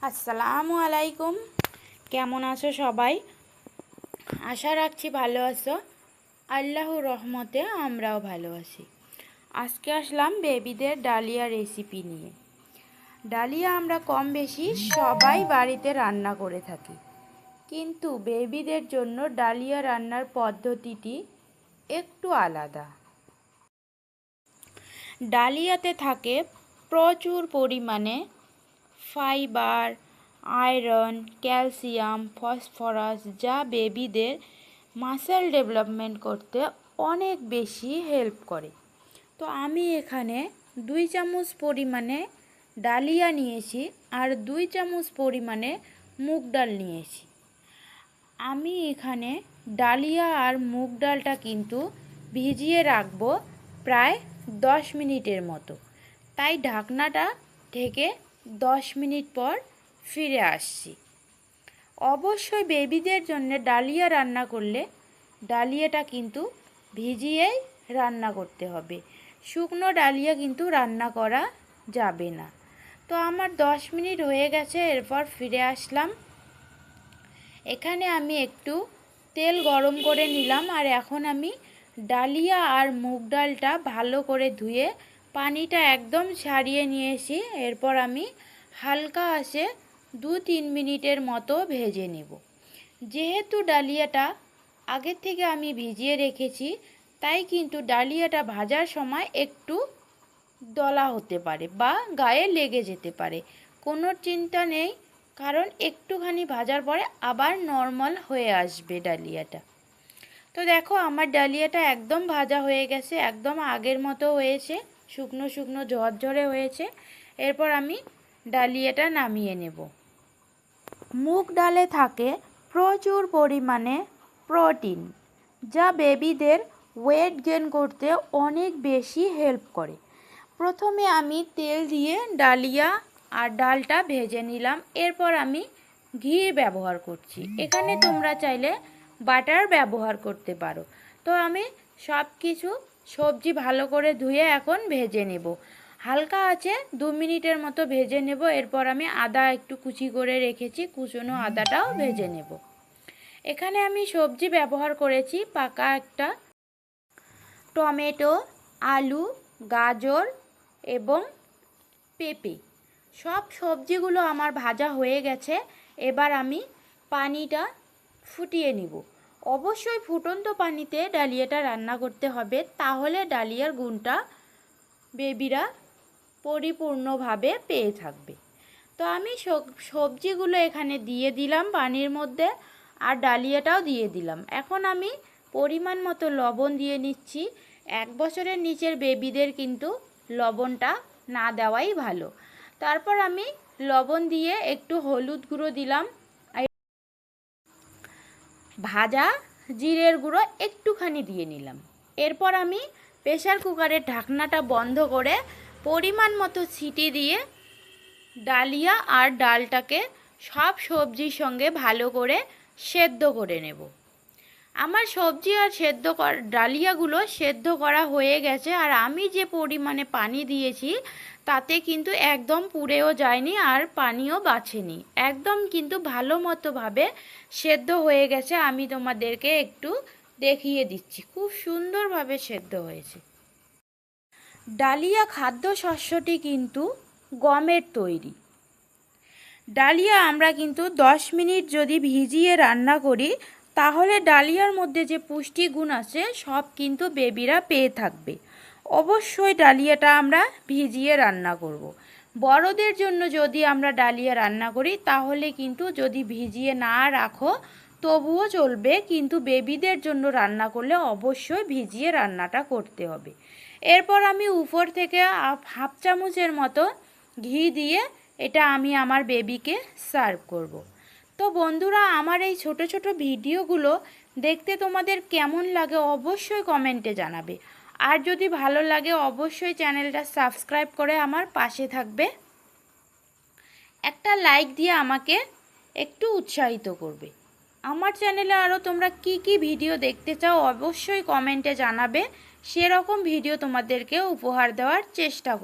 আসসালামু আলাইকুম। কেমন আছো সবাই? আশা রাখছি ভালো আছো। আল্লাহর রহমতে আমরাও ভালো আছি। আজকে আসলাম বেবিদের ডালিয়া রেসিপি নিয়ে। ডালিয়া আমরা কম বেশি সবাই বাড়িতে রান্না করে থাকি, কিন্তু বেবিদের জন্য ডালিয়া রান্নার পদ্ধতিটি একটু আলাদা। ডালিয়াতে থাকে প্রচুর পরিমাণে ফাইবার, আয়রন, ক্যালসিয়াম, ফসফরাস, যা বেবিদের মাসেল ডেভেলপমেন্ট করতে অনেক বেশি হেল্প করে। তো আমি এখানে 2 চামচ পরিমাণে ডালিয়া নিয়েছি আর 2 চামচ পরিমাণে মুগ ডাল নিয়েছি। আমি এখানে ডালিয়া আর মুগ ডালটা কিন্তু ভিজিয়ে রাখবো প্রায় 10 মিনিটের মতো। তাই ঢাকনাটা ঢেকে 10 মিনিট পর ফিরে আসছি। অবশ্যই বেবিদের জন্য ডালিয়া রান্না করলে ডালিয়াটা কিন্তু ভিজিয়েই রান্না করতে হবে, শুকনো ডালিয়া কিন্তু রান্না করা যাবে না। তো আমার 10 মিনিট হয়ে গেছে, এরপর ফিরে আসলাম। এখানে আমি একটু তেল গরম করে নিলাম আর এখন আমি ডালিয়া আর মুগ ডালটা ভালো করে ধুয়ে পানিটা একদম ছাড়িয়ে নিয়েছি। এরপর আমি হালকা আঁচে 2-3 মিনিটের মতো ভেজে নেব। যেহেতু ডালিয়াটা আগের থেকে আমি ভিজিয়ে রেখেছি, তাই কিন্তু ডালিয়াটা ভাজার সময় একটু দলা হতে পারে বা গায়ে লেগে যেতে পারে। কোনো চিন্তা নেই, কারণ একটুখানি ভাজার পরে আবার নর্মাল হয়ে আসবে ডালিয়াটা। তো দেখো আমার ডালিয়াটা একদম ভাজা হয়ে গেছে, একদম আগের মতো হয়েছে, শুকনো শুকনো ঝরঝরে হয়েছে। এরপর আমি ডালিয়াটা নামিয়ে নেব। মুগ ডালে থাকে প্রচুর পরিমাণে প্রোটিন, যা বেবিদের ওয়েট গেইন করতে অনেক বেশি হেল্প করে। প্রথমে আমি তেল দিয়ে ডালিয়া আর ডালটা ভেজে নিলাম। এরপর আমি ঘি ব্যবহার করছি। এখানে তোমরা চাইলে বাটার ব্যবহার করতে পারো। তো আমি সব কিছু সবজি ভালো করে ধুয়ে এখন ভেজে নেব। হালকা আছে 2 মিনিটের মতো ভেজে নেব। এরপর আমি আদা একটু কুচি করে রেখেছি, কুচনো আদাটাও ভেজে নেব। এখানে আমি সবজি ব্যবহার করেছি পাকা একটা টমেটো, আলু, গাজর এবং পেঁপে। সব সবজিগুলো আমার ভাজা হয়ে গেছে। এবার আমি পানিটা ফুটিয়ে নিব। অবশ্যই ফুটন্ত পানিতে ডালিয়াটা রান্না করতে হবে, তাহলে ডালিয়ার গুণটা বেবিরা পরিপূর্ণভাবে পেয়ে থাকবে। তো আমি সবজিগুলো এখানে দিয়ে দিলাম পানির মধ্যে আর ডালিয়াটাও দিয়ে দিলাম। এখন আমি পরিমাণ মতো লবণ দিয়ে নিচ্ছি। 1 বছরের নিচের বেবিদের কিন্তু লবণটা না দেওয়াই ভালো। তারপর আমি লবণ দিয়ে একটু হলুদ গুঁড়ো দিলাম, ভাজা জিরের গুঁড়ো একটুখানি দিয়ে নিলাম। এরপর আমি প্রেসার কুকারের ঢাকনাটা বন্ধ করে পরিমাণ মতো সিটি দিয়ে ডালিয়া আর ডালটাকে সব সবজির সঙ্গে ভালো করে সেদ্ধ করে নেব। আমার সবজি আর ডালিয়াগুলো সেদ্ধ করা হয়ে গেছে। আর আমি যে পরিমাণে পানি দিয়েছি তাতে কিন্তু একদম পুড়েও যায়নি আর পানিও বাছেনি, একদম কিন্তু ভালো মতোভাবে সেদ্ধ হয়ে গেছে। আমি তোমাদেরকে একটু দেখিয়ে দিচ্ছি, খুব সুন্দরভাবে সেদ্ধ হয়েছে। ডালিয়া খাদ্যশস্যটি কিন্তু গমের তৈরি। ডালিয়া আমরা কিন্তু 10 মিনিট যদি ভিজিয়ে রান্না করি, তাহলে ডালিয়ার মধ্যে যে পুষ্টিগুণ আছে সব কিন্তু বেবিরা পেয়ে থাকবে। অবশ্যই ডালিয়াটা আমরা ভিজিয়ে রান্না করব। বড়দের জন্য যদি আমরা ডালিয়া রান্না করি তাহলে কিন্তু যদি ভিজিয়ে না রাখো তবুও চলবে, কিন্তু বেবিদের জন্য রান্না করলে অবশ্যই ভিজিয়ে রান্নাটা করতে হবে। এরপর আমি উপর থেকে 1/2 চামচের মতো ঘি দিয়ে এটা আমি আমার বেবিকে সার্ভ করব। তো বন্ধুরা, আমার এই ছোট ছোট ভিডিওগুলো দেখতে তোমাদের কেমন লাগে অবশ্যই কমেন্টে জানাবে। আর যদি ভালো লাগে অবশ্যই চ্যানেলটা সাবস্ক্রাইব করে আমার পাশে থাকবে। একটা লাইক দিয়ে আমাকে একটু উৎসাহিত করবে। আমার চ্যানেলে আরও তোমরা কি কি ভিডিও দেখতে চাও অবশ্যই কমেন্টে জানাবে, সেরকম ভিডিও তোমাদেরকে উপহার দেওয়ার চেষ্টা করব।